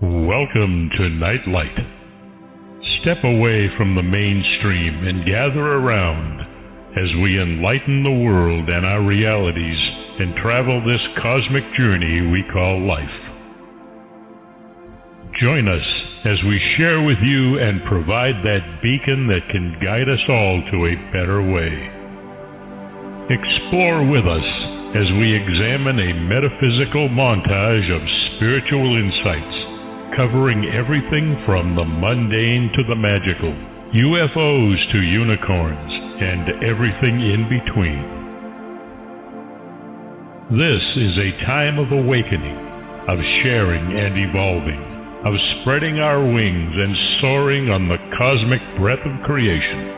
Welcome to Nightlight. Step away from the mainstream and gather around as we enlighten the world and our realities and travel this cosmic journey we call life. Join us as we share with you and provide that beacon that can guide us all to a better way. Explore with us as we examine a metaphysical montage of spiritual insights covering everything from the mundane to the magical, UFOs to unicorns, and everything in between. This is a time of awakening, of sharing and evolving, of spreading our wings and soaring on the cosmic breath of creation.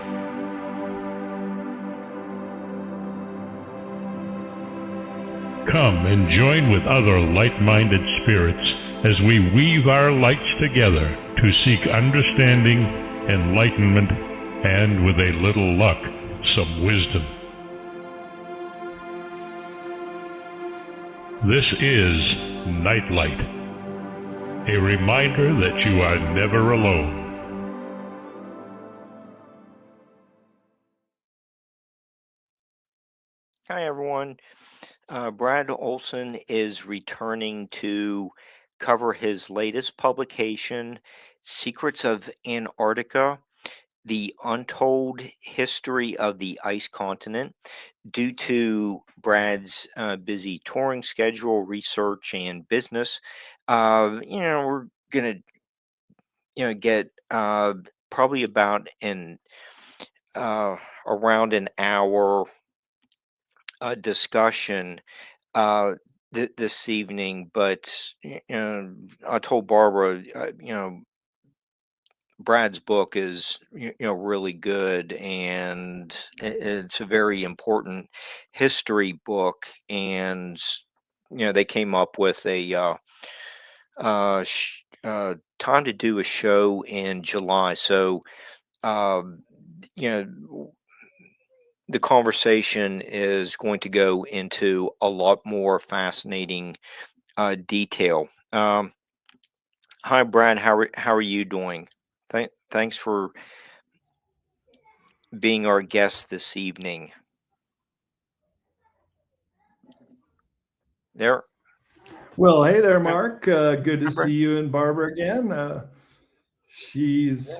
Come and join with other light-minded spirits as we weave our lights together to seek understanding, enlightenment, and with a little luck, some wisdom. This is Nightlight, a reminder that you are never alone. Hi, everyone. Brad Olsen is returning to cover his latest publication, Secrets of Antarctica, the Untold History of the Ice Continent. Due to Brad's busy touring schedule, research, and business, we're going to get probably about around an hour discussion this evening, but I told Barbara, Brad's book is really good, and it's a very important history book, and they came up with a time to do a show in July, so um, you know the conversation is going to go into a lot more fascinating detail. Hi, Brad. How are you doing? Thanks for being our guest this evening. There. Well, hey there, Mark. Good to see you and Barbara again. She's,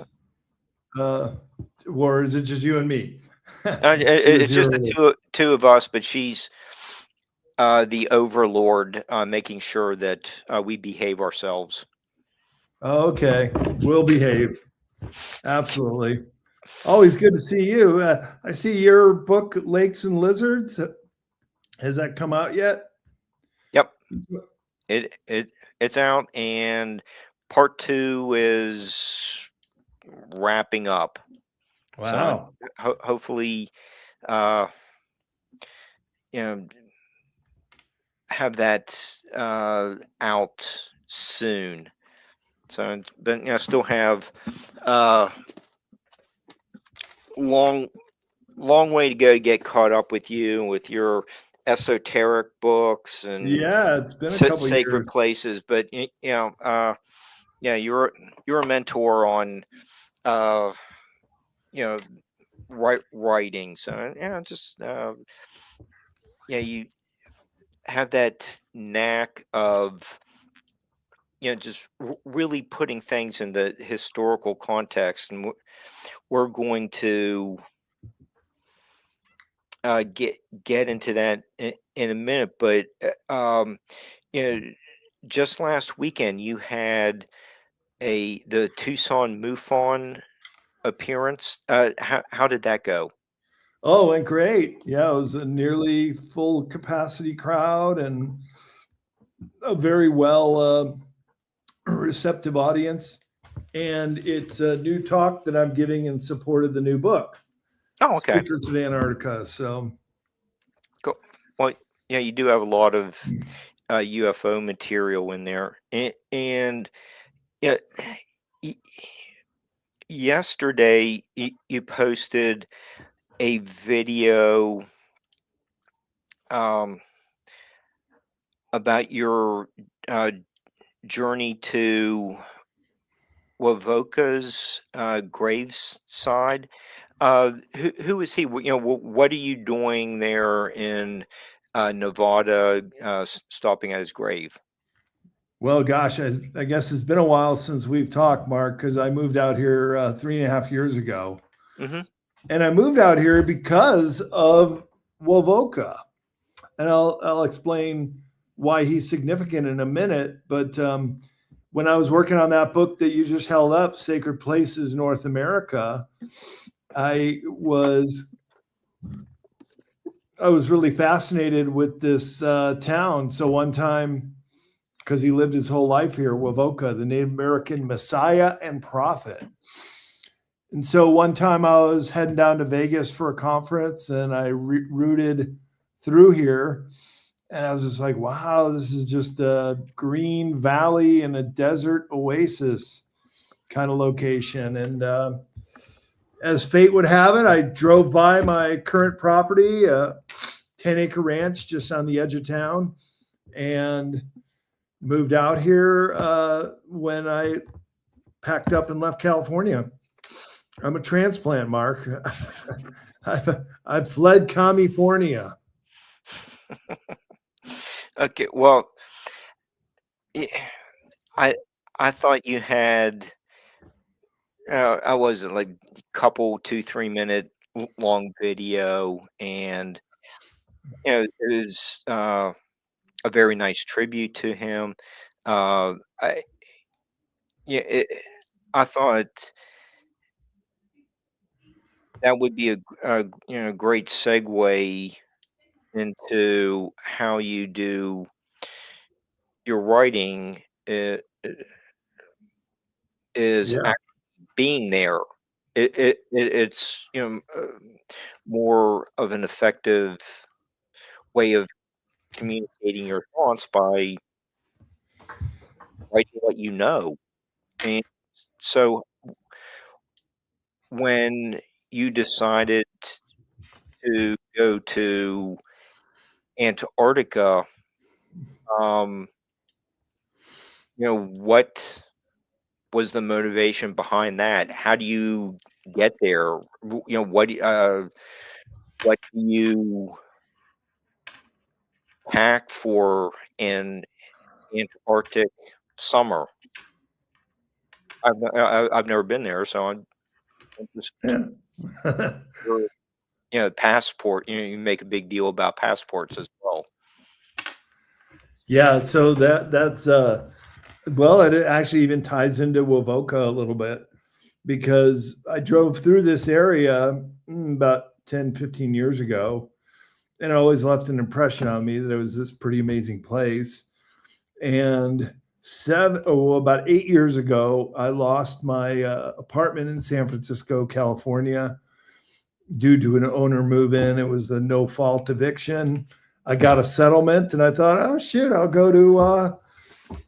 or is it just you and me? It's just the two of us, but she's the overlord, making sure that we behave ourselves. Okay, we'll behave. Absolutely. Always good to see you. I see your book, Lakes and Lizards. Has that come out yet? Yep. It's out, and part 2 is wrapping up. Wow. So hopefully, have that out soon. So, but still have long way to go to get caught up with you with your esoteric books and it's been a couple sacred years. places. But you're a mentor on writing. So just you have that knack of just really putting things in the historical context, and we're going to get into that in a minute. But just last weekend you had the Tucson MUFON appearance. How did that go? Oh, went great. Yeah, it was a nearly full capacity crowd and a very well receptive audience. And it's a new talk that I'm giving in support of the new book. Oh, okay. Secrets of Antarctica. So, cool. Well, yeah, you do have a lot of UFO material in there, and yesterday you posted a video about your journey to Wavoka's graveside. Who is he? What are you doing there in Nevada, stopping at his grave? Well, gosh, I guess it's been a while since we've talked, Mark, because I moved out here 3.5 years ago. Hmm. And I moved out here because of Wavoka. And I'll explain why he's significant in a minute. But when I was working on that book that you just held up, Sacred Places North America, I was really fascinated with this town. So one time, because he lived his whole life here, Wavoka, the Native American Messiah and prophet. And so one time I was heading down to Vegas for a conference, and I routed through here, and I was just like, wow, this is just a green valley and a desert oasis kind of location. And as fate would have it, I drove by my current property, a 10-acre ranch just on the edge of town, and moved out here when I packed up and left California. I'm a transplant, Mark. I've fled California. Okay, well, I thought you had I was like a couple 2-3 minute long video, and it was a very nice tribute to him. I yeah, I thought that would be a great segue into how you do your writing. Is Yeah. being there. It's more of an effective way of communicating your thoughts by writing what you know. And so when you decided to go to Antarctica, what was the motivation behind that? How do you get there? What do you pack for an Antarctic summer? I've never been there, so I'm just passport. You make a big deal about passports as well. Yeah, so that's well, it actually even ties into Wavoka a little bit, because I drove through this area about 10, 15 years ago, and it always left an impression on me that it was this pretty amazing place. And about 8 years ago, I lost my apartment in San Francisco, California, due to an owner move-in. It was a no-fault eviction. I got a settlement, and I thought, oh shit, I'll go to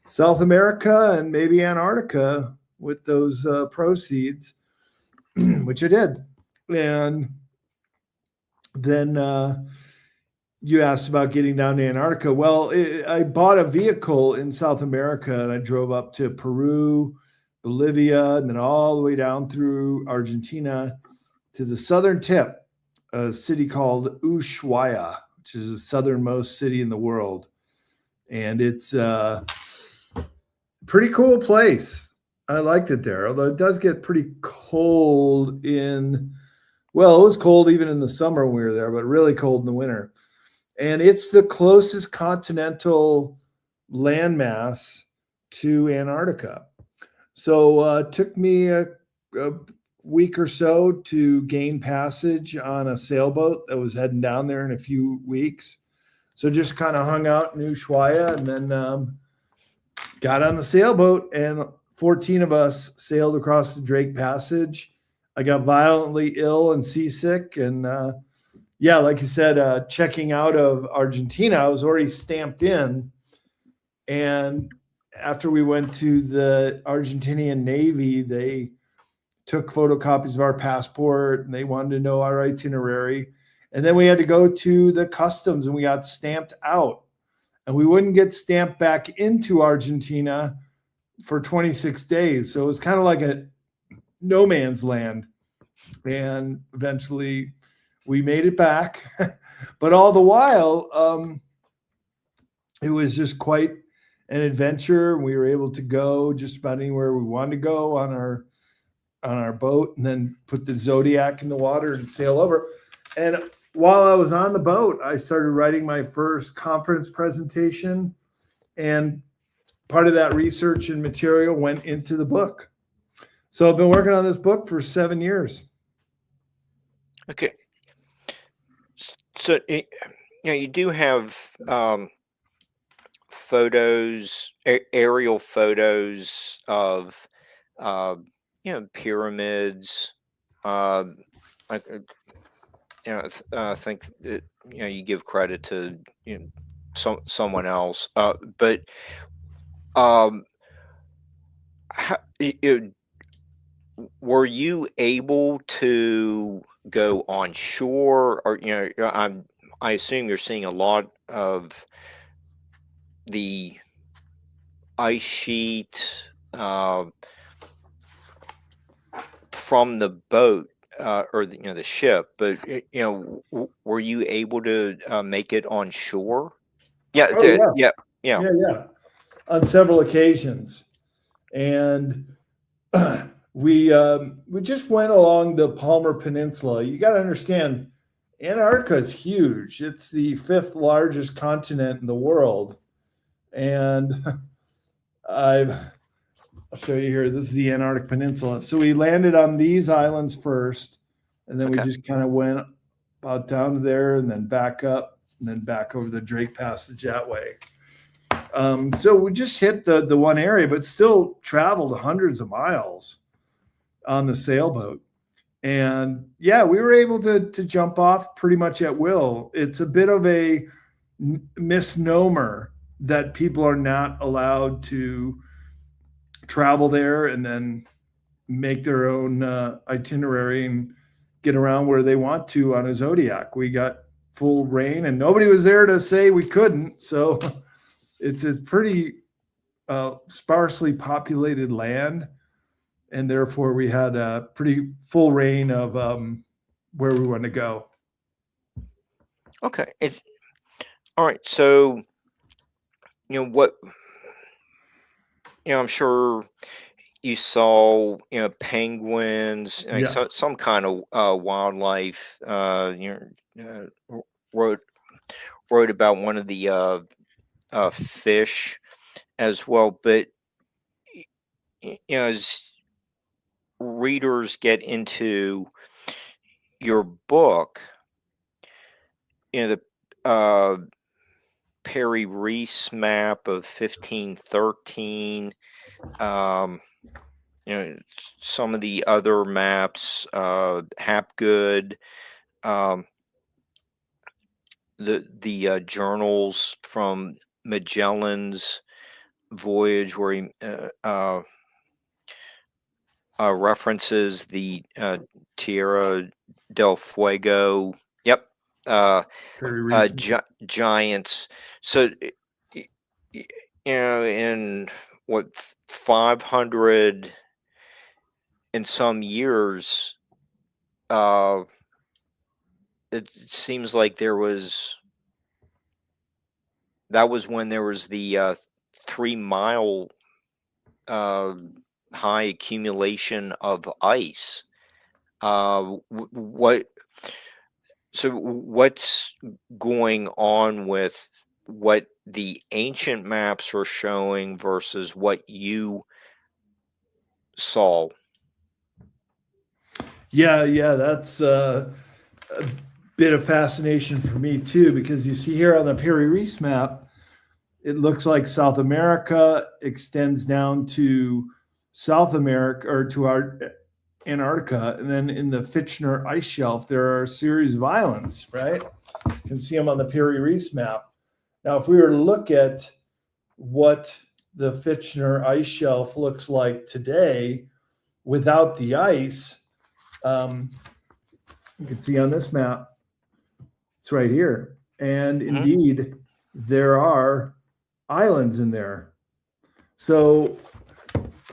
South America and maybe Antarctica with those proceeds, which I did. And then you asked about getting down to Antarctica. Well, I bought a vehicle in South America, and I drove up to Peru, Bolivia, and then all the way down through Argentina to the southern tip, a city called Ushuaia, which is the southernmost city in the world. And it's a pretty cool place. I liked it there, although it does get pretty cold it was cold even in the summer when we were there, but really cold in the winter. And it's the closest continental landmass to Antarctica. So it took me a week or so to gain passage on a sailboat that was heading down there in a few weeks. So just kind of hung out in Ushuaia, and then got on the sailboat, and 14 of us sailed across the Drake Passage. I got violently ill and seasick, and like you said, checking out of Argentina, I was already stamped in. And after we went to the Argentinian Navy, they took photocopies of our passport, and they wanted to know our itinerary. And then we had to go to the customs, and we got stamped out. And we wouldn't get stamped back into Argentina for 26 days. So it was kind of like a no man's land. And eventually we made it back. But all the while, it was just quite an adventure. We were able to go just about anywhere we wanted to go on our boat, and then put the Zodiac in the water and sail over. And while I was on the boat, I started writing my first conference presentation, and part of that research and material went into the book. So I've been working on this book for 7 years. Okay. So, you do have photos, aerial photos of, pyramids. I think that, you give credit to, someone else. But how, were you able to go on shore, or I assume you're seeing a lot of the ice sheet from the boat, or the ship, but were you able to make it on shore? Yeah, Oh, yeah, yeah, on several occasions. And we just went along the Palmer Peninsula. You got to understand, Antarctica is huge. It's the 5th largest continent in the world. And I'll show you here. This is the Antarctic Peninsula. So we landed on these islands first, and then we just kind of went about down to there, and then back up, and then back over the Drake Passage that way. So we just hit the one area, but still traveled hundreds of miles on the sailboat. And yeah, we were able to jump off pretty much at will. It's a bit of a misnomer that people are not allowed to travel there and then make their own itinerary and get around where they want to on a Zodiac. We got full reign, and nobody was there to say we couldn't. So it's a pretty sparsely populated land, and therefore we had a pretty full reign of where we want to go. Okay, it's all right. So, what, I'm sure you saw, penguins, some kind of wildlife. Wrote about one of the fish as well, but as readers get into your book, the Piri Re'is Map of 1513, some of the other maps, Hapgood, the journals from Magellan's voyage, where he references the Tierra del Fuego. Yep. Giants. So, in what, 500 and some years, it seems like that was when there was the 3 mile high accumulation of ice. What's going on with what the ancient maps are showing versus what you saw? Yeah, that's a bit of fascination for me too, because you see here on the Piri Re'is Map, it looks like South America extends down to South America, or to our Antarctica, and then in the Fitchner ice shelf there are a series of islands, right? You can see them on the Piri Re'is Map. Now, if we were to look at what the Fitchner ice shelf looks like today without the ice, you can see on this map, it's right here. And indeed, there are islands in there. So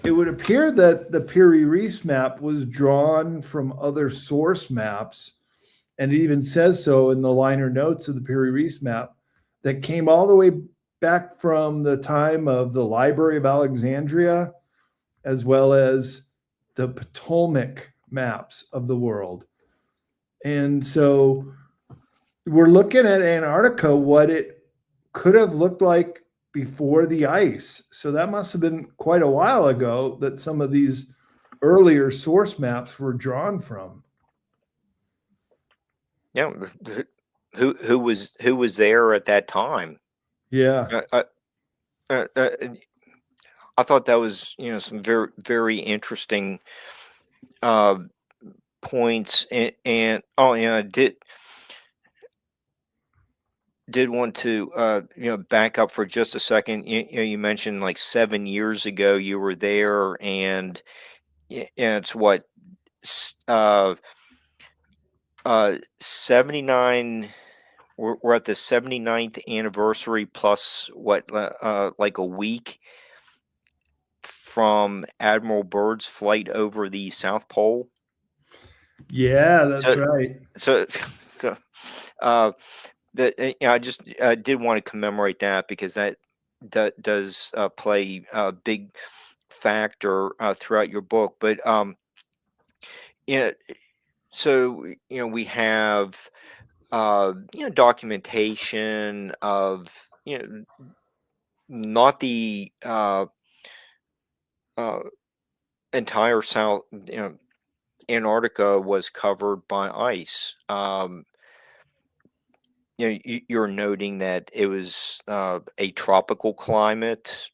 it would appear that the Piri Re'is map was drawn from other source maps, and it even says so in the liner notes of the Piri Re'is map, that came all the way back from the time of the Library of Alexandria, as well as the Ptolemaic maps of the world. And so we're looking at Antarctica, what it could have looked like before the ice. So that must have been quite a while ago that some of these earlier source maps were drawn from. Yeah, who was there at that time? Yeah. I thought that was, some very, very interesting points, and I did want to back up for just a second. You mentioned like 7 years ago you were there, and it's what 79. We're at the 79th anniversary plus what like a week from Admiral Byrd's flight over the South Pole. Yeah, that's right. So I just did want to commemorate that, because that does play a big factor throughout your book. But so we have documentation of not the entire South. Antarctica was covered by ice. You're noting that it was a tropical climate,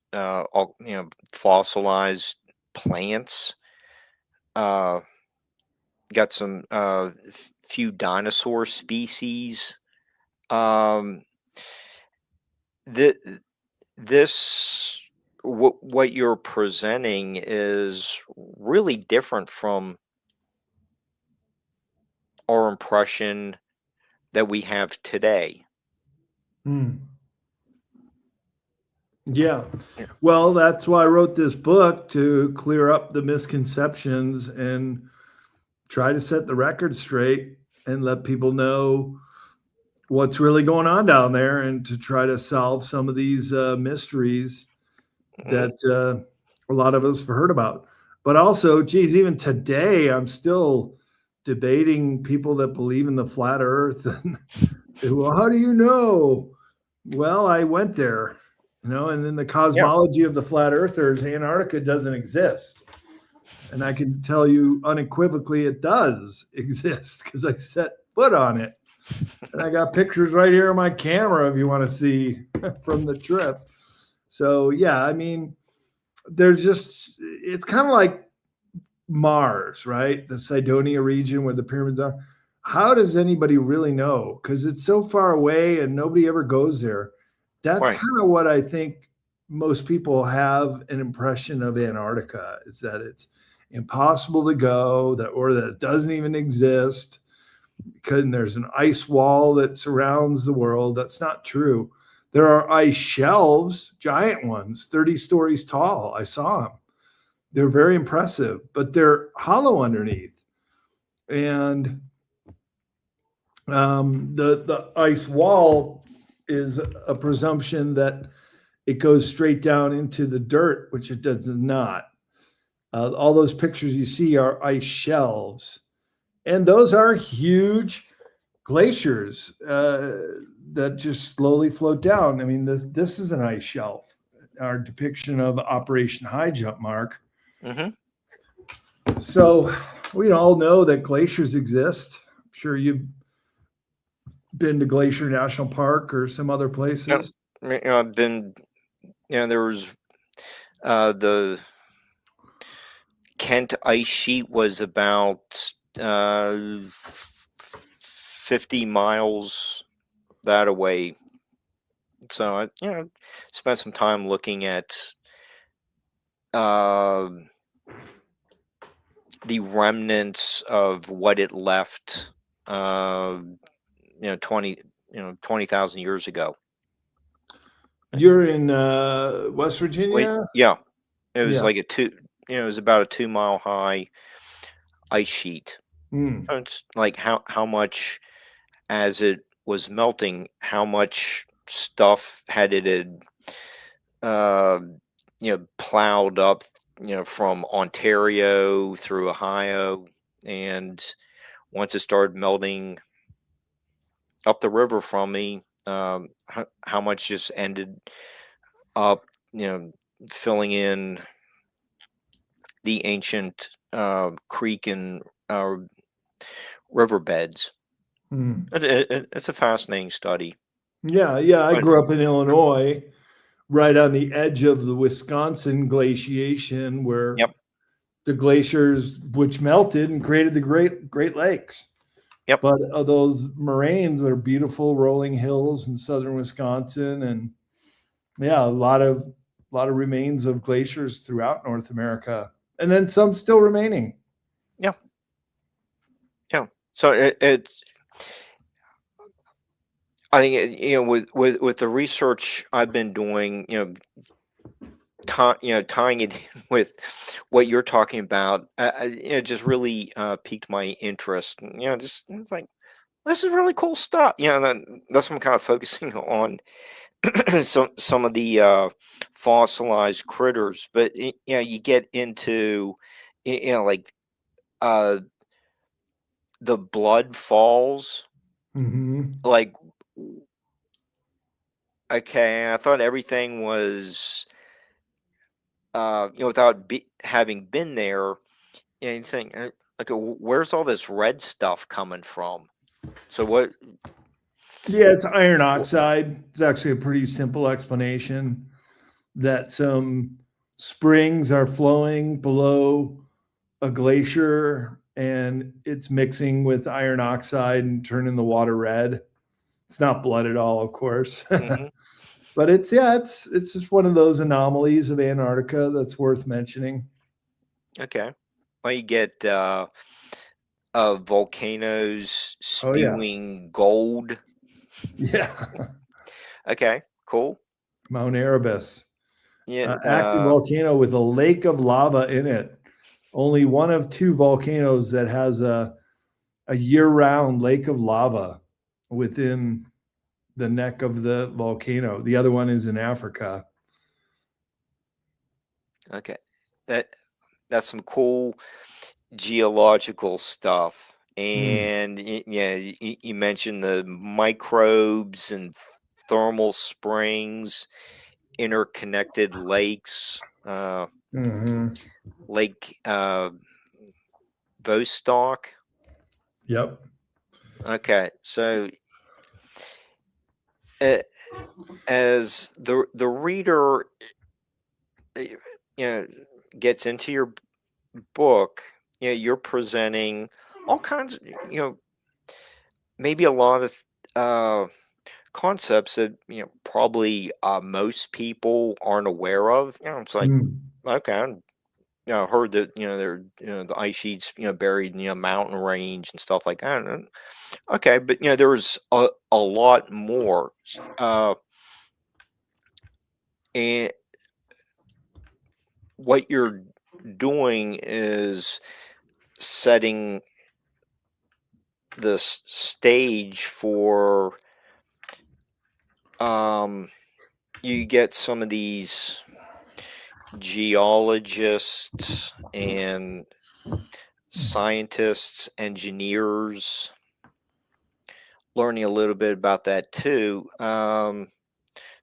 fossilized plants, got some few dinosaur species. What you're presenting is really different from our impression that we have today. Yeah. Well, that's why I wrote this book, to clear up the misconceptions and try to set the record straight and let people know what's really going on down there, and to try to solve some of these mysteries that a lot of us have heard about. But also, geez, even today, I'm still debating people that believe in the flat earth. And well, how do you know? Well, I went there, and in the cosmology of the flat earthers, Antarctica doesn't exist. And I can tell you unequivocally it does exist, because I set foot on it. And I got pictures right here on my camera if you want to see from the trip. So, yeah, I mean, it's kind of like Mars, right? The Cydonia region where the pyramids are. How does anybody really know? Because it's so far away and nobody ever goes there. That's right. Kind of what I think most people have an impression of Antarctica, is that it's impossible to go, or that it doesn't even exist, because there's an ice wall that surrounds the world. That's not true. There are ice shelves, giant ones, 30 stories tall. I saw them. They're very impressive, but they're hollow underneath. And the ice wall is a presumption that it goes straight down into the dirt, which it does not. All those pictures you see are ice shelves. And those are huge glaciers that just slowly float down. I mean, this is an ice shelf. Our depiction of Operation Highjump, Mark. So we all know that glaciers exist. I'm sure you've been to Glacier National Park or some other places. I've been. There was the Kent ice sheet was about 50 miles that away. So I spent some time looking at the remnants of what it left 20,000 years ago. You're in West Virginia? Yeah. It was like a it was about a 2 mile high ice sheet. Mm. So it's like how much, as it was melting, how much stuff had uh, plowed up, from Ontario through Ohio, and once it started melting up the river from me, how much just ended up, filling in the ancient creek and riverbeds. Mm. It's a fascinating study. Yeah, yeah. I But grew up in Illinois, right on the edge of the Wisconsin glaciation, where yep, the glaciers which melted and created the Great Lakes. yep, But those moraines are beautiful rolling hills in southern Wisconsin, and yeah, a lot of remains of glaciers throughout North America, and then some still remaining. yeah, yeah. So it's, I think with the research I've been doing, tying it in with what you're talking about, it just really piqued my interest. And, just it's like, this is really cool stuff. That's what I'm kind of focusing on some of the fossilized critters. But you get into like uh, the blood falls. Mm-hmm. Like, okay, I thought everything was without having been there. You think, like, where's all this red stuff coming from? So what? Yeah, it's iron oxide. It's actually a pretty simple explanation that some springs are flowing below a glacier and it's mixing with iron oxide and turning the water red. It's not blood at all, of course. Mhm. But it's just one of those anomalies of Antarctica that's worth mentioning. Okay. Well, you get volcanoes Oh yeah. spewing gold. Yeah. Okay, cool. Mount Erebus. Yeah. Active volcano with a lake of lava in it. Only one of two volcanoes that has a year-round lake of lava within the neck of the volcano. The other one is in Africa. Okay. That's some cool geological stuff. Mm. And yeah, you mentioned the microbes and thermal springs, interconnected lakes, Mm-hmm. Lake Vostok. Yep. Okay, so uh, as the reader, you gets into your book, you're presenting all kinds, maybe a lot of concepts that probably most people aren't aware of. It's like, Mm. okay, heard that there the ice sheets buried in mountain range and stuff like that. And, okay, but there's a lot more, and what you're doing is setting the stage for you get some of these geologists and scientists, engineers, learning a little bit about that too.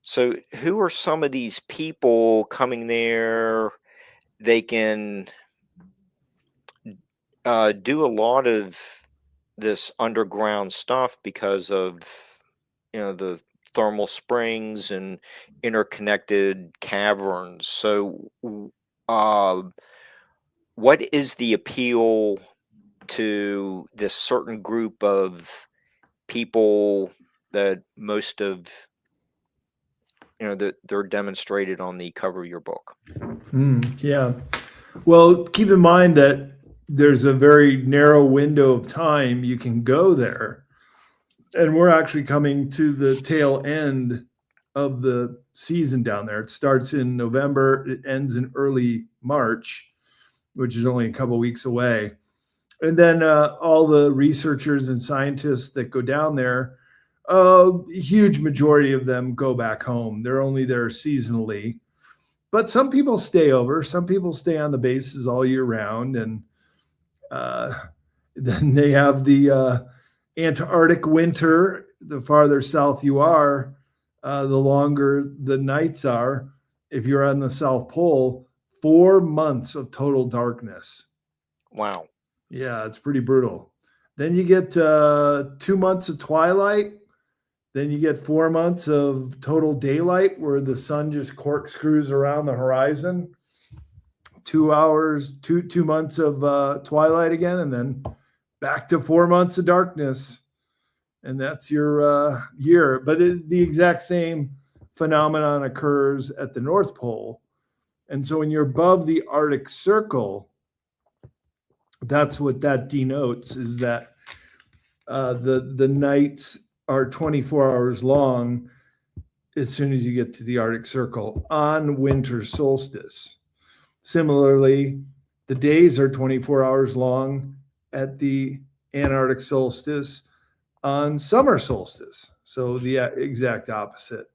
So who are some of these people coming there? They can do a lot of this underground stuff because of the thermal springs and interconnected caverns. So uh, what is the appeal to this certain group of people that most of that they're demonstrated on the cover of your book? Yeah. Well, keep in mind that there's a very narrow window of time you can go there. And we're actually coming to the tail end of the season down there. It starts in November, it ends in early March. which is only a couple weeks away. And then all the researchers and scientists that go down there, a huge majority of them go back home. They're only there seasonally. But some people stay over. Some people stay on the bases all year round. And then they have the Antarctic winter. The farther south you are, the longer the nights are. If you're on the South Pole, 4 months of total darkness. Wow. Yeah, it's pretty brutal. Then you get 2 months of twilight. Then you get 4 months of total daylight where the sun just corkscrews around the horizon. 2 hours, 2 months of twilight again, and then back to 4 months of darkness. And that's your year. But the exact same phenomenon occurs at the North Pole. And so when you're above the Arctic Circle, that's what that denotes, is that the nights are 24 hours long as soon as you get to the Arctic Circle on winter solstice. Similarly, the days are 24 hours long at the Antarctic solstice on summer solstice. So the exact opposite.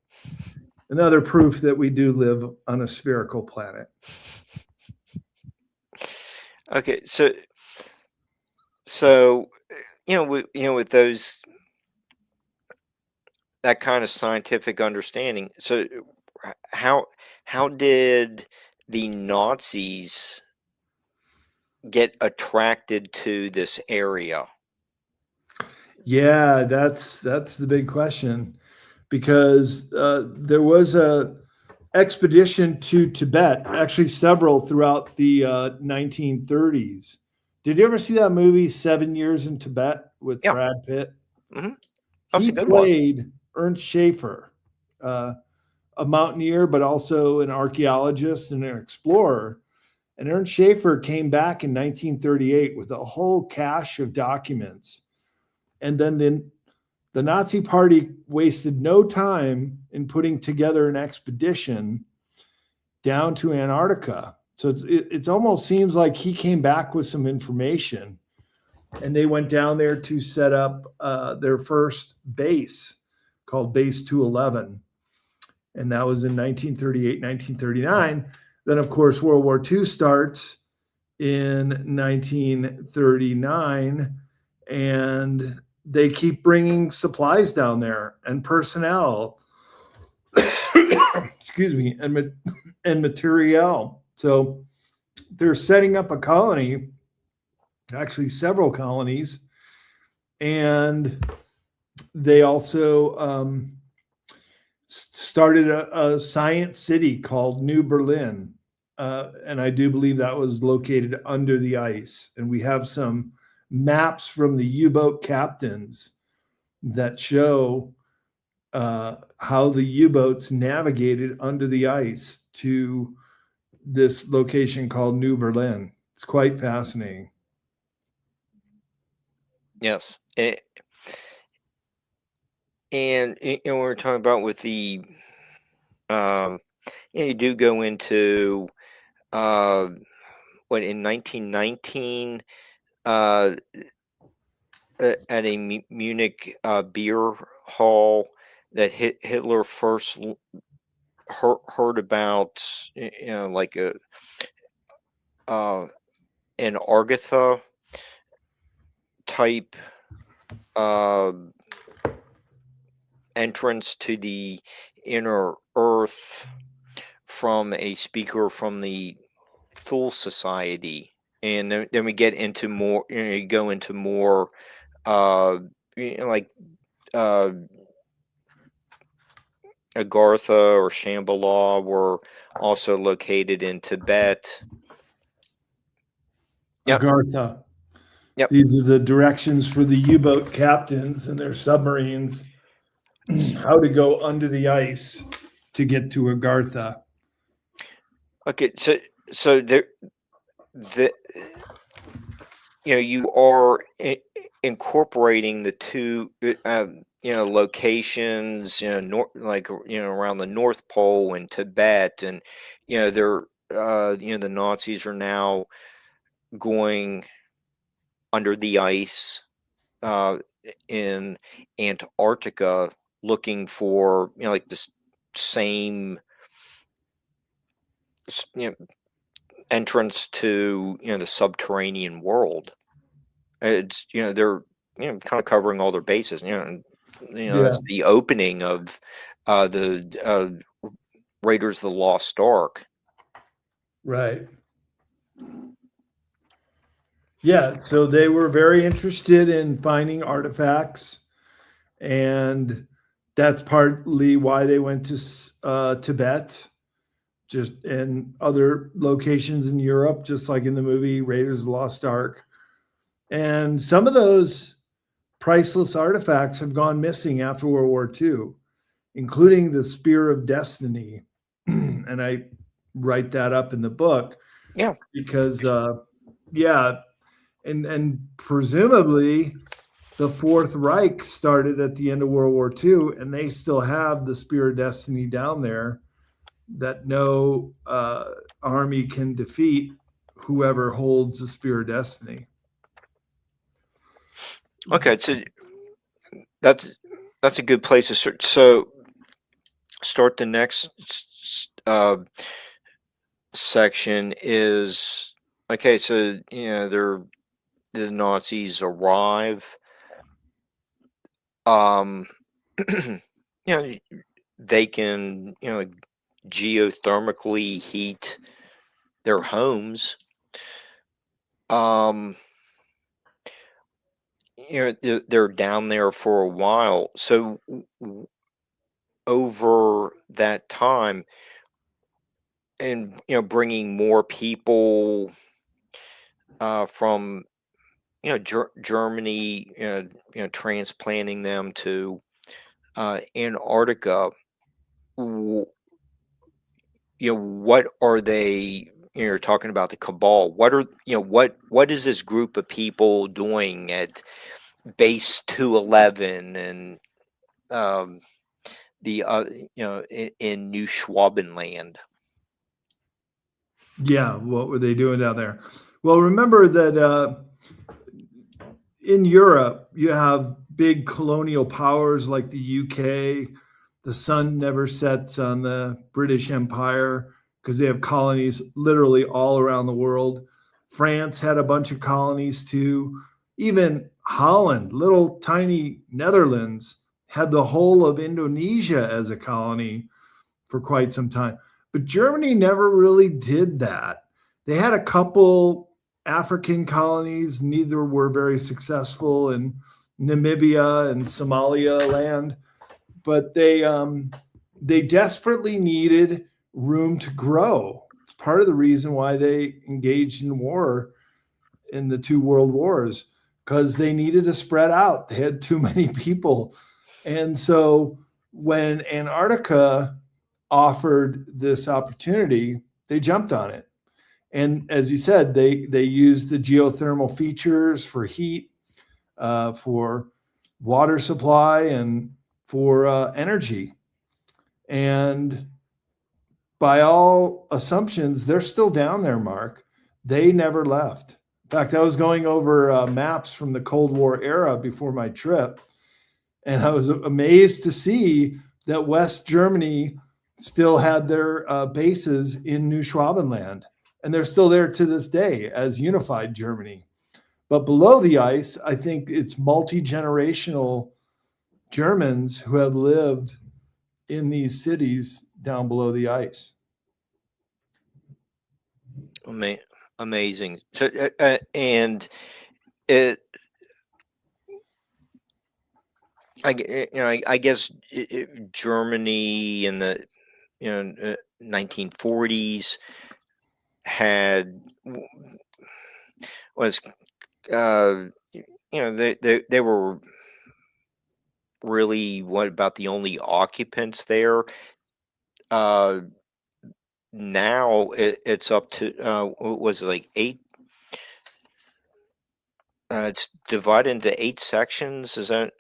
Another proof that we do live on a spherical planet. Okay, so with those, that kind of scientific understanding. So how did the Nazis get attracted to this area? Yeah, that's the big question, because there was a expedition to Tibet, actually several throughout the 1930s. Did you ever see that movie 7 Years in Tibet with Brad Pitt? Mm-hmm. That's He a good played one. Ernst Schaefer, a mountaineer, but also an archaeologist and an explorer. And Ernst Schaefer came back in 1938 with a whole cache of documents. And then the Nazi Party wasted no time in putting together an expedition down to Antarctica. So it almost seems like he came back with some information, and they went down there to set up their first base called Base 211. And that was in 1938, 1939. Then, of course, World War II starts in 1939, and they keep bringing supplies down there and personnel, excuse me, and materiel. So they're setting up a colony, actually several colonies, and they also started a science city called New Berlin. And I do believe that was located under the ice. And we have some maps from the U-boat captains that show how the U-boats navigated under the ice to this location called New Berlin. It's quite fascinating. Yes. And we're talking about with the, you do go into, in 1919, at a Munich beer hall, that Hitler first heard about, like an Agartha type entrance to the inner earth from a speaker from the Thule Society. And then we get into more, you go into more, like Agartha or Shambhala were also located in Tibet. Yep. Agartha. Yep. These are the directions for the U-boat captains and their submarines, how to go under the ice to get to Agartha. Okay, so there, you are incorporating the two, locations, around the North Pole and Tibet, and they're, the Nazis are now going under the ice in Antarctica, looking for like this same entrance to the subterranean world. It's they're kind of covering all their bases. Yeah. It's the opening of the Raiders of the Lost Ark. Right. Yeah, so they were very interested in finding artifacts, and that's partly why they went to Tibet, just and other locations in Europe, just like in the movie Raiders of the Lost Ark. And some of those priceless artifacts have gone missing after World War II, including the Spear of Destiny. And I write that up in the book. Yeah. Because, and presumably the Fourth Reich started at the end of World War II, and they still have the Spear of Destiny down there that no army can defeat whoever holds the Spear of Destiny. Okay, so that's a good place to start. So start the next section is okay. So the Nazis arrive. They can geothermically heat their homes. They're down there for a while. So over that time, and bringing more people from Germany, transplanting them to Antarctica. What are they? You're talking about the cabal. What are what is this group of people doing at base 211 and in New Schwabenland? Yeah, what were they doing down there? Well, remember that in Europe, you have big colonial powers like the UK. The sun never sets on the British Empire because they have colonies literally all around the world. France had a bunch of colonies too. Even Holland, little tiny Netherlands, had the whole of Indonesia as a colony for quite some time. But Germany never really did that. They had a couple African colonies, neither were very successful in Namibia and Somalia land, but they desperately needed room to grow. It's part of the reason why they engaged in war in the two world wars, because they needed to spread out. They had too many people. And so when Antarctica offered this opportunity, they jumped on it. And as you said, they used the geothermal features for heat, for water supply, and for energy. And by all assumptions, they're still down there, Mark. They never left. In fact, I was going over maps from the Cold War era before my trip, and I was amazed to see that West Germany still had their bases in New Schwabenland. And they're still there to this day as unified Germany. But below the ice, I think it's multi-generational Germans who have lived in these cities down below the ice. Amazing. So, and it, I guess Germany in the 1940s was they were really about the only occupants there. Now it's up to was it like 8? It's divided into 8 sections. Is that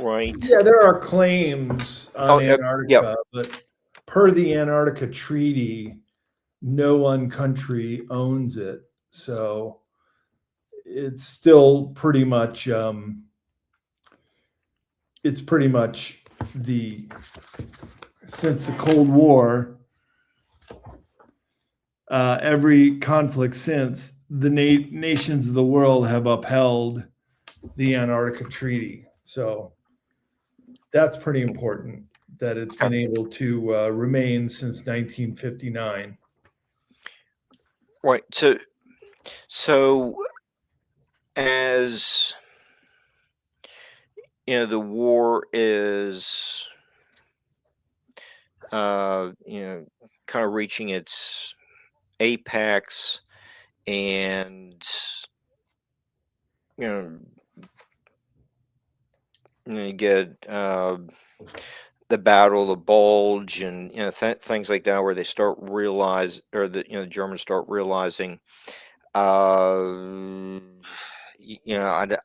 right? Yeah, there are claims on Antarctica, but per the Antarctica Treaty, no one country owns it. So it's still pretty much since the Cold War, every conflict since, the nations of the world have upheld the Antarctica Treaty. So that's pretty important that it's been able to remain since 1959. Right. So as the war is, kind of reaching its apex, and you get the Battle of the Bulge, and things like that, where they start the Germans start realizing, I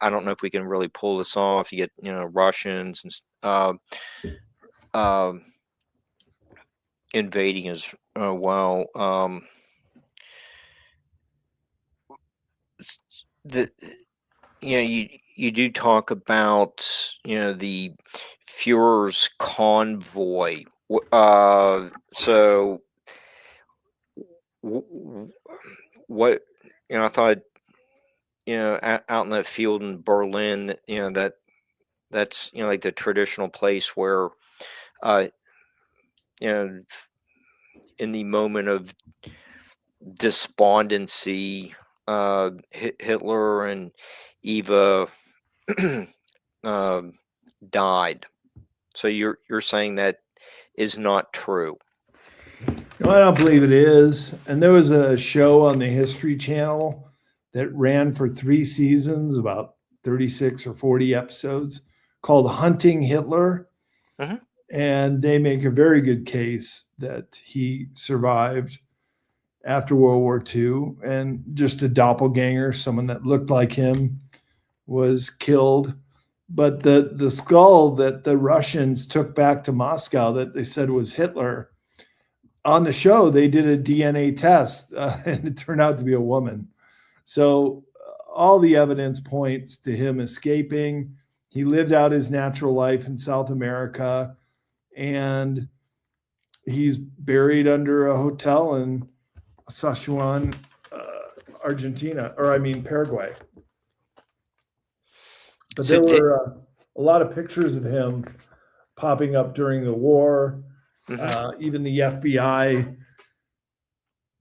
don't know if we can really pull this off. You get Russians and invading as well. The you do talk about the Fuhrer's convoy. So what I thought out in that field in Berlin, that's like the traditional place where in the moment of despondency, Hitler and Eva died. So you're saying that is not true? No, I don't believe it is. And there was a show on the History Channel that ran for 3 seasons, about 36 or 40 episodes, called Hunting Hitler. Mhm. And they make a very good case that he survived after World War II, and just a doppelganger, someone that looked like him, was killed. But the skull that the Russians took back to Moscow that they said was Hitler, on the show, they did a DNA test, and it turned out to be a woman. So all the evidence points to him escaping. He lived out his natural life in South America, and he's buried under a hotel in Sichuan, Paraguay. But there were a lot of pictures of him popping up during the war. Even the FBI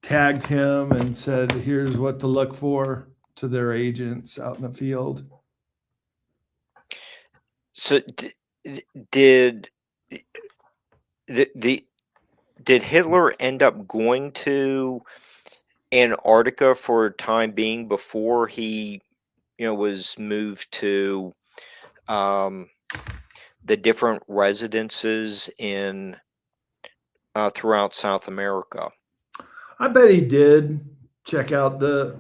tagged him and said, "Here's what to look for," to their agents out in the field. So did Hitler end up going to Antarctica for a time being before he was moved to the different residences in throughout South America? I bet he did check out the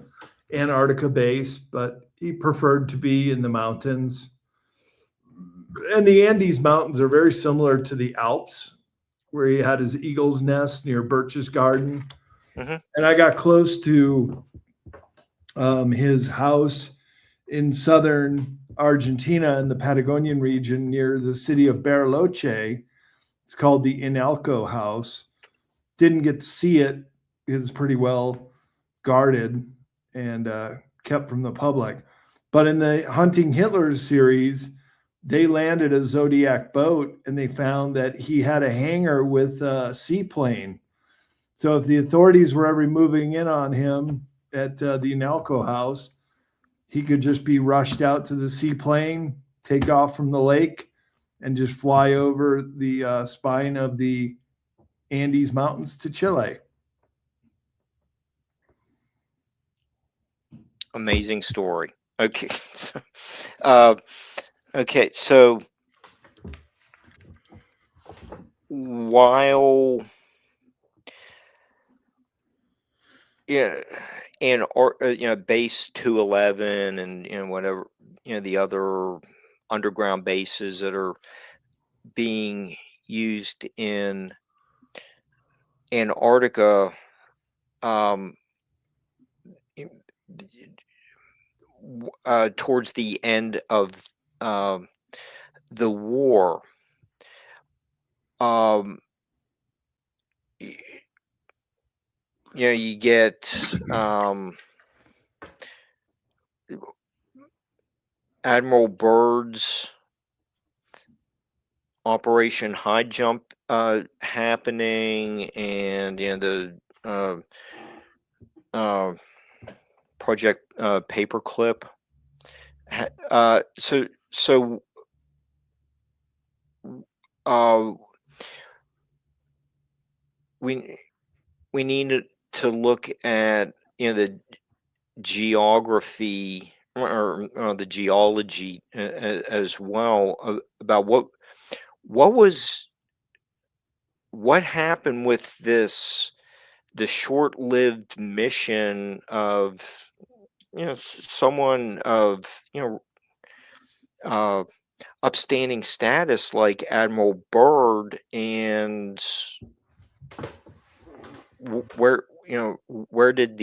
Antarctica base, but he preferred to be in the mountains. And the Andes Mountains are very similar to the Alps, where he had his eagle's nest near Birch's Garden. And I got close to his house in southern Argentina in the Patagonian region near the city of Bariloche. It's called the Inalco House. Didn't get to see it. It's pretty well guarded and kept from the public. But in the Hunting Hitler series, they landed a Zodiac boat, and they found that he had a hangar with a seaplane. So if the authorities were ever moving in on him at the Inalco House, he could just be rushed out to the seaplane, take off from the lake, and just fly over the spine of the Andes Mountains to Chile. Amazing story. Okay. Okay, so while base 211 and whatever the other underground bases that are being used in Antarctica, towards the end of the war, um, y- you get Admiral Byrd's Operation Highjump happening, and the Project Paperclip. So we need to look at the geography or the geology as well, about what happened with the short-lived mission of someone of upstanding status like Admiral Byrd, and where did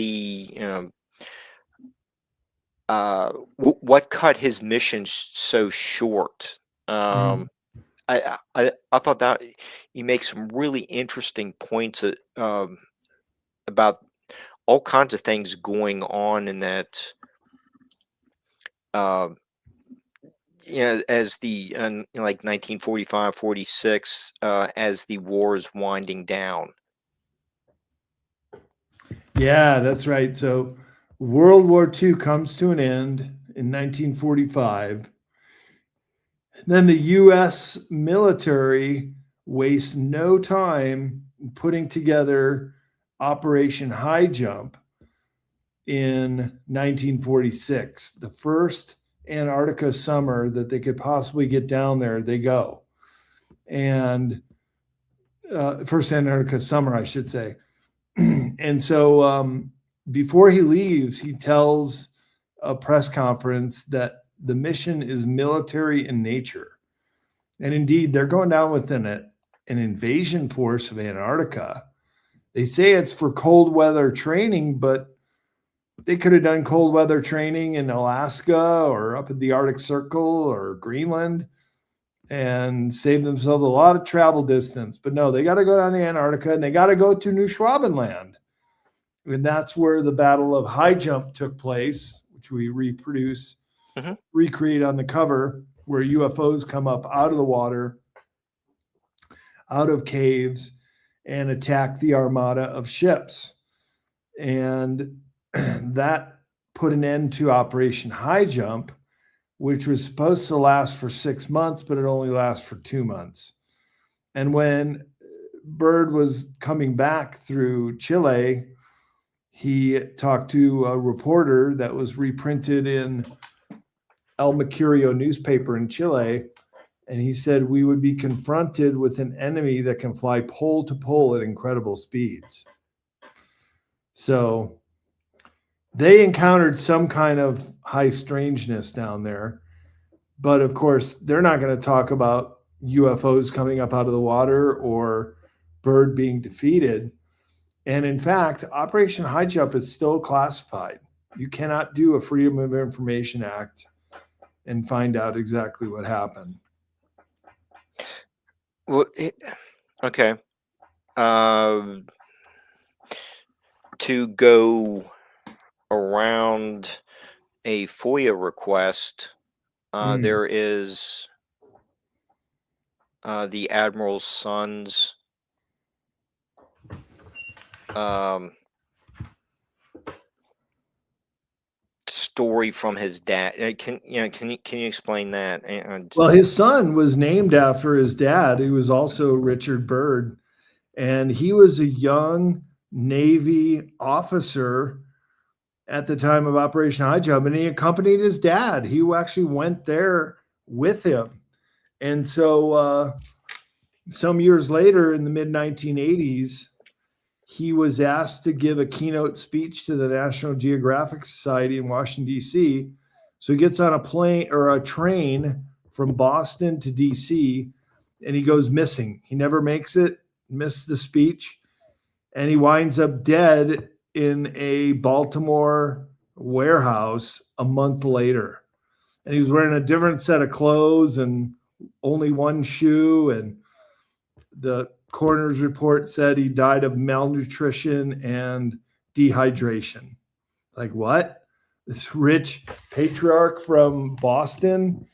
what cut his mission so short? I thought that you make some really interesting points about all kinds of things going on in that. As the like 1945, 46, as the war is winding down. Yeah, that's right. So World War II comes to an end in 1945. Then the U.S. military wastes no time putting together Operation Highjump in 1946. The first Antarctica summer that they could possibly get down there, they go. And first Antarctica summer, I should say. And so before he leaves, he tells a press conference that the mission is military in nature. And indeed, they're going down with an invasion force of Antarctica. They say it's for cold weather training, but they could have done cold weather training in Alaska or up at the Arctic Circle or Greenland and save themselves a lot of travel distance. But no, they got to go down to Antarctica, and they got to go to New Schwabenland. And that's where the Battle of Highjump took place, which we recreate on the cover, where UFOs come up out of the water, out of caves, and attack the armada of ships. And that put an end to Operation Highjump, which was supposed to last for 6 months, but it only lasted for 2 months. And when Byrd was coming back through Chile, he talked to a reporter that was reprinted in El Mercurio newspaper in Chile. And he said, we would be confronted with an enemy that can fly pole to pole at incredible speeds. So they encountered some kind of high strangeness down there. But of course, they're not going to talk about UFOs coming up out of the water or Byrd being defeated. And in fact, Operation Highjump is still classified. You cannot do a Freedom of Information Act and find out exactly what happened. Well, okay. To go around a FOIA request, there is the Admiral's son's story from his dad. Can you explain that? Well, his son was named after his dad, who was also Richard Byrd, and he was a young Navy officer at the time of Operation Highjump, and he accompanied his dad. He actually went there with him. And so some years later, in the mid-1980s, he was asked to give a keynote speech to the National Geographic Society in Washington, D.C. So he gets on a plane or a train from Boston to D.C., and he goes missing. He never makes it, missed the speech, and he winds up dead in a Baltimore warehouse a month later. And he was wearing a different set of clothes and only one shoe. And the coroner's report said he died of malnutrition and dehydration. Like, what? This rich patriarch from Boston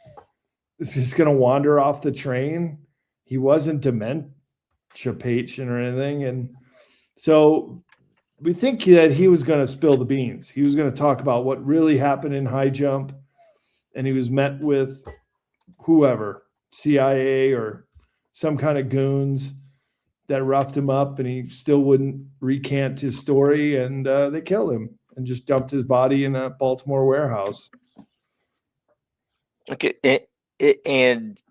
is just going to wander off the train? He wasn't dementia patient or anything. And so we think that he was going to spill the beans. He was going to talk about what really happened in Highjump. And he was met with whoever, CIA or some kind of goons that roughed him up, and he still wouldn't recant his story. And they killed him and just dumped his body in a Baltimore warehouse. Okay. And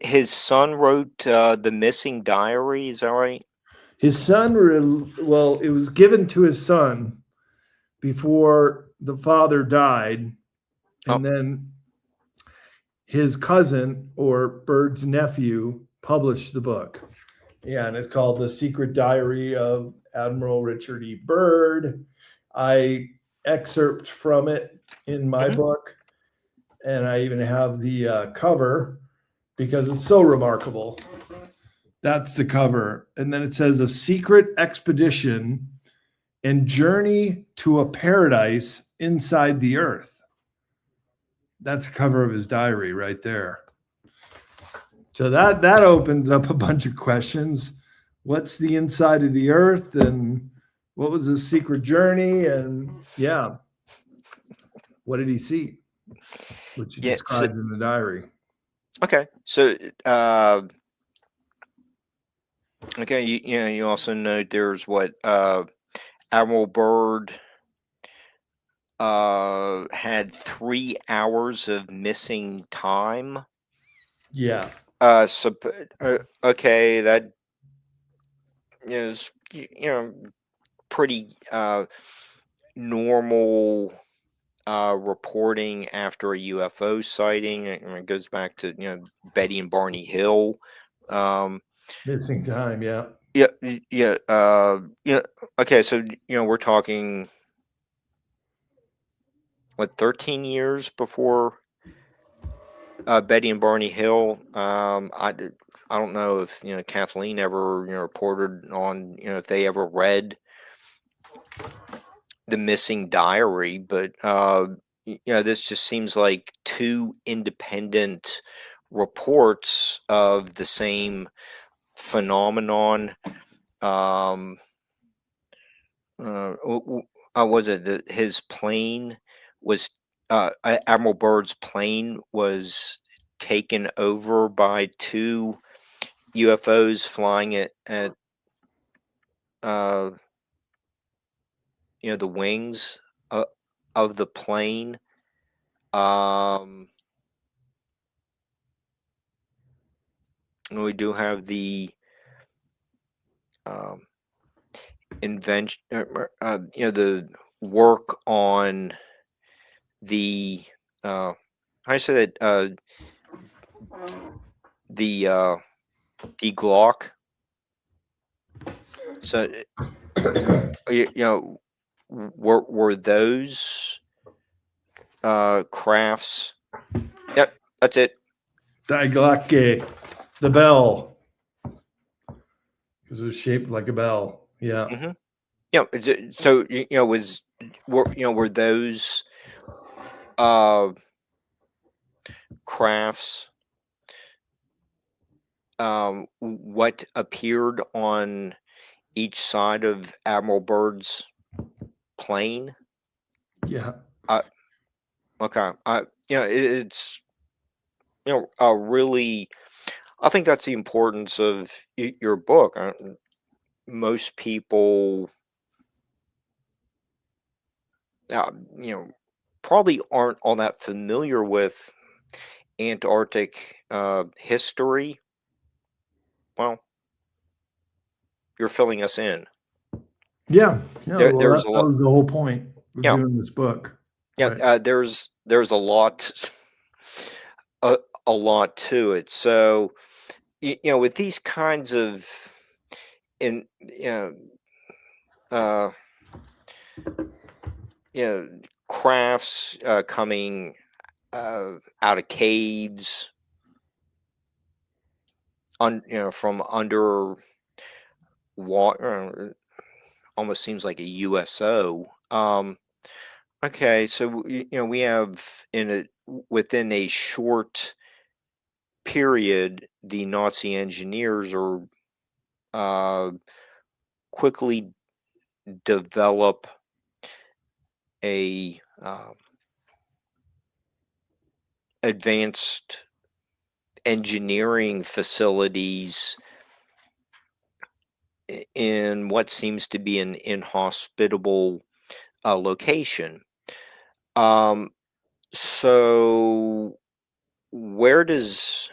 his son wrote The Missing Diary. Is that right? His son, well, it was given to his son before the father died. And then his cousin, or Byrd's nephew, published the book. Yeah, and it's called The Secret Diary of Admiral Richard E. Byrd. I excerpt from it in my book, and I even have the cover because it's so remarkable. That's the cover. And then it says, a secret expedition and journey to a paradise inside the earth. That's the cover of his diary right there. So that opens up a bunch of questions. What's the inside of the earth, and what was his secret journey? And yeah, what did he see? Which he described in the diary. Okay. So, you also note there's what Admiral Byrd had 3 hours of missing time. Yeah. Okay, that is pretty normal reporting after a UFO sighting. It goes back to Betty and Barney Hill. Missing time, yeah. Yeah. Okay, so we're talking what, 13 years before Betty and Barney Hill. I don't know if Kathleen ever reported on if they ever read The Missing Diary, but this just seems like two independent reports of the same phenomenon. Was it that his plane was Admiral Byrd's plane was taken over by two UFOs flying at the wings of the plane. We do have the invention, the work on the how do I say that the Glock. So were those crafts? Yep, that's it. Die Glocke, the bell, because it was shaped like a bell. Yeah. Mm-hmm. So were those crafts what appeared on each side of Admiral Byrd's plane? Yeah. Okay. It's really, I think that's the importance of your book. Most people probably aren't all that familiar with Antarctic history. Well, you're filling us in. Yeah. That was the whole point of doing this book. Yeah. Right. There's a lot a lot to it. So with these kinds of crafts coming out of caves, from under water. Almost seems like a USO. Okay, so we have within a short period, the Nazi engineers are quickly develop a advanced engineering facilities in what seems to be an inhospitable location. So where does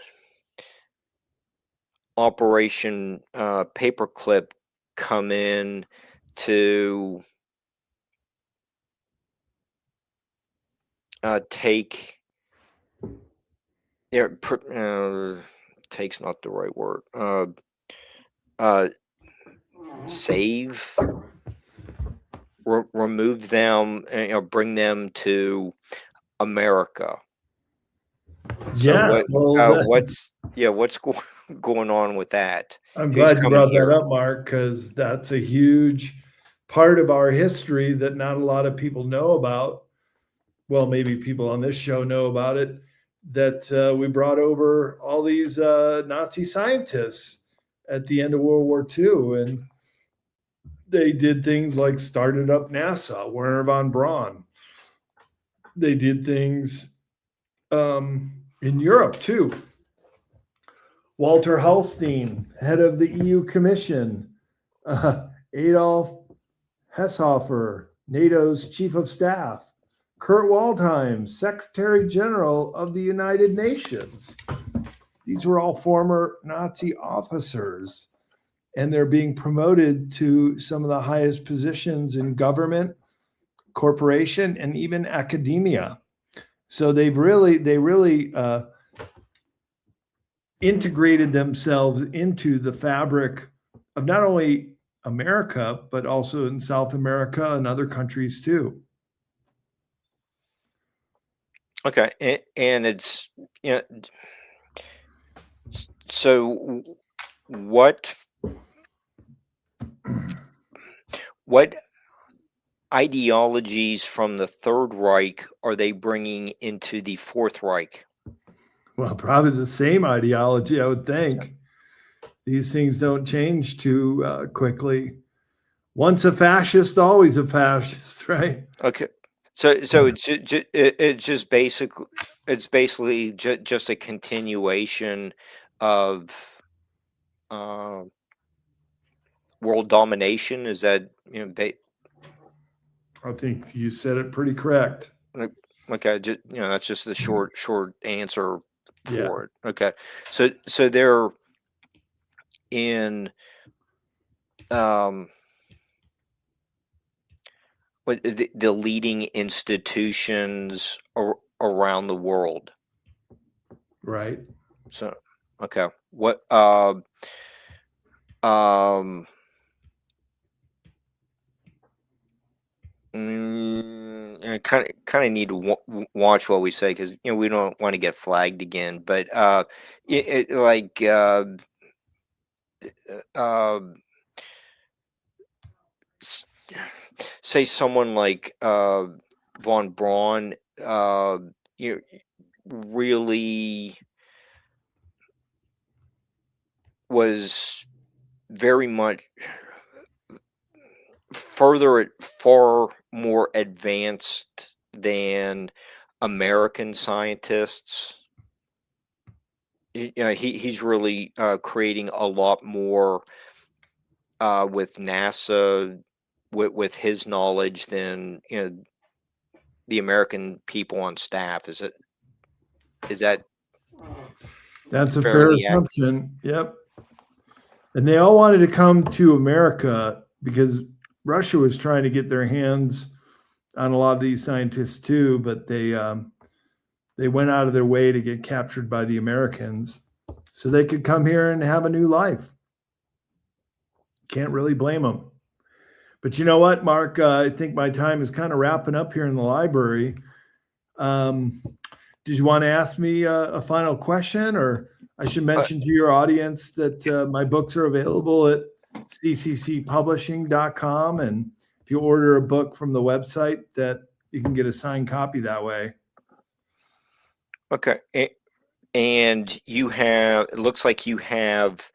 Operation Paperclip come in to take? Take's not the right word. Save, remove them, and bring them to America. So what's going on with that? I'm glad you brought that up, Mark, because that's a huge part of our history that not a lot of people know about. Well, maybe people on this show know about it, that we brought over all these Nazi scientists at the end of World War II. And they did things like started up NASA, Wernher von Braun. They did things in Europe too. Walter Hallstein, head of the EU Commission. Adolf Hesshofer, NATO's chief of staff. Kurt Waldheim, Secretary General of the United Nations. These were all former Nazi officers, and they're being promoted to some of the highest positions in government, corporation, and even academia. So they really integrated themselves into the fabric of not only America, but also in South America and other countries too. Okay, and it's so what ideologies from the Third Reich are they bringing into the Fourth Reich? Well, probably the same ideology, I would think. These things don't change too quickly. Once a fascist, always a fascist, right? Okay. So it's just basically just a continuation of world domination. Is that I think you said it pretty correct. Okay, that's just the short answer for it. Okay, so they're in the leading institutions around the world, right? So okay, what kind of need to watch what we say, because we don't want to get flagged again. But say someone like von Braun really was very much far more advanced than American scientists. He's really creating a lot more with NASA with his knowledge than the American people on staff. Is that that's a fair assumption? Yep. And they all wanted to come to America because Russia was trying to get their hands on a lot of these scientists too, but they went out of their way to get captured by the Americans so they could come here and have a new life. Can't really blame them. But you know what, Mark? I think my time is kind of wrapping up here in the library. Did you want to ask me a final question, or I should mention to your audience that my books are available at cccpublishing.com, and if you order a book from the website, that you can get a signed copy that way. Okay. And you have, it looks like you have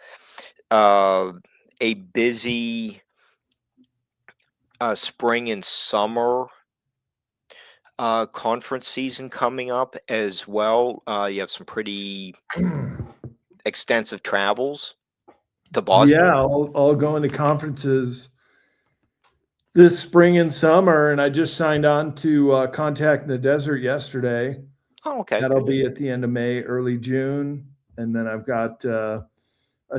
a busy spring and summer conference season coming up as well. You have some pretty extensive travels to Boston. Yeah, I'll go into conferences this spring and summer, and I just signed on to Contact in the Desert yesterday. Oh, okay. That'll be at the end of May, early June. And then I've got a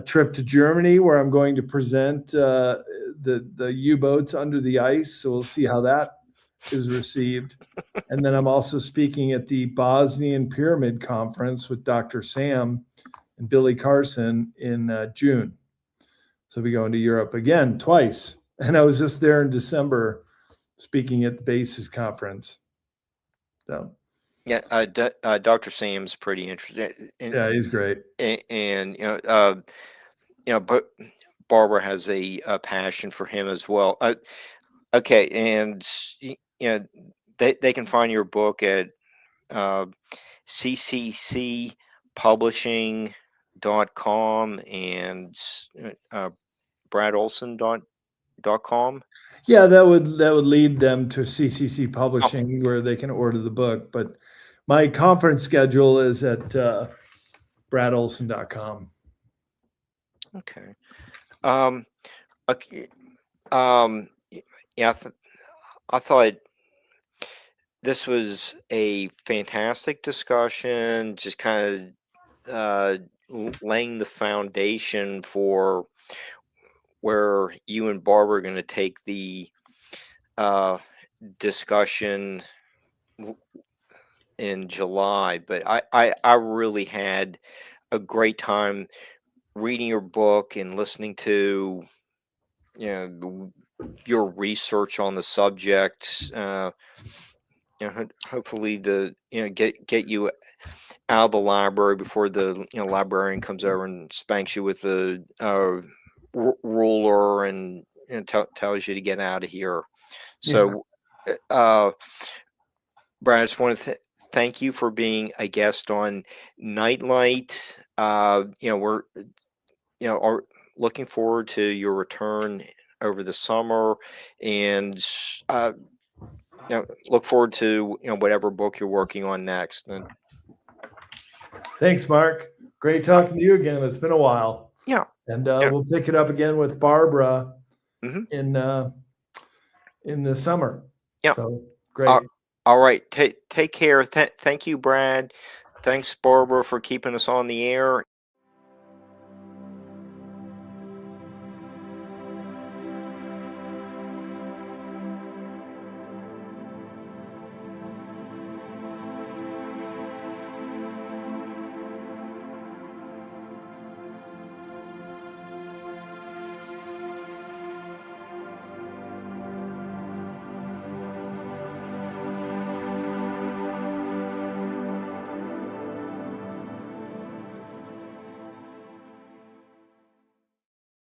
trip to Germany where I'm going to present the U-boats under the ice. So we'll see how that is received. And then I'm also speaking at the Bosnian Pyramid Conference with Dr. Sam and Billy Carson in June. So we'll be going to Europe again twice. And I was just there in December speaking at the BASIS conference. So. Yeah, Dr. Sam's pretty interesting. Yeah, he's great. And but Barbara has a passion for him as well. Okay, and they can find your book at cccpublishing.com and bradolsen.com. Yeah, that would lead them to CCC Publishing, where they can order the book. But my conference schedule is at bradolsen.com. Okay. Yeah, I thought this was a fantastic discussion, just kind of laying the foundation for where you and Barbara are going to take the discussion in July. But I really had a great time reading your book and listening to your research on the subject. Hopefully get you out of the library before the librarian comes over and spanks you with the ruler and tells you to get out of here. So, Brad, I just want to thank you for being a guest on Nightlight. We're are looking forward to your return over the summer, and look forward to whatever book you're working on next. And thanks, Mark. Great talking to you again. It's been a while. Yeah. And we'll pick it up again with Barbara in the summer. Yeah. So great. All right. Take care. Thank you, Brad. Thanks, Barbara, for keeping us on the air.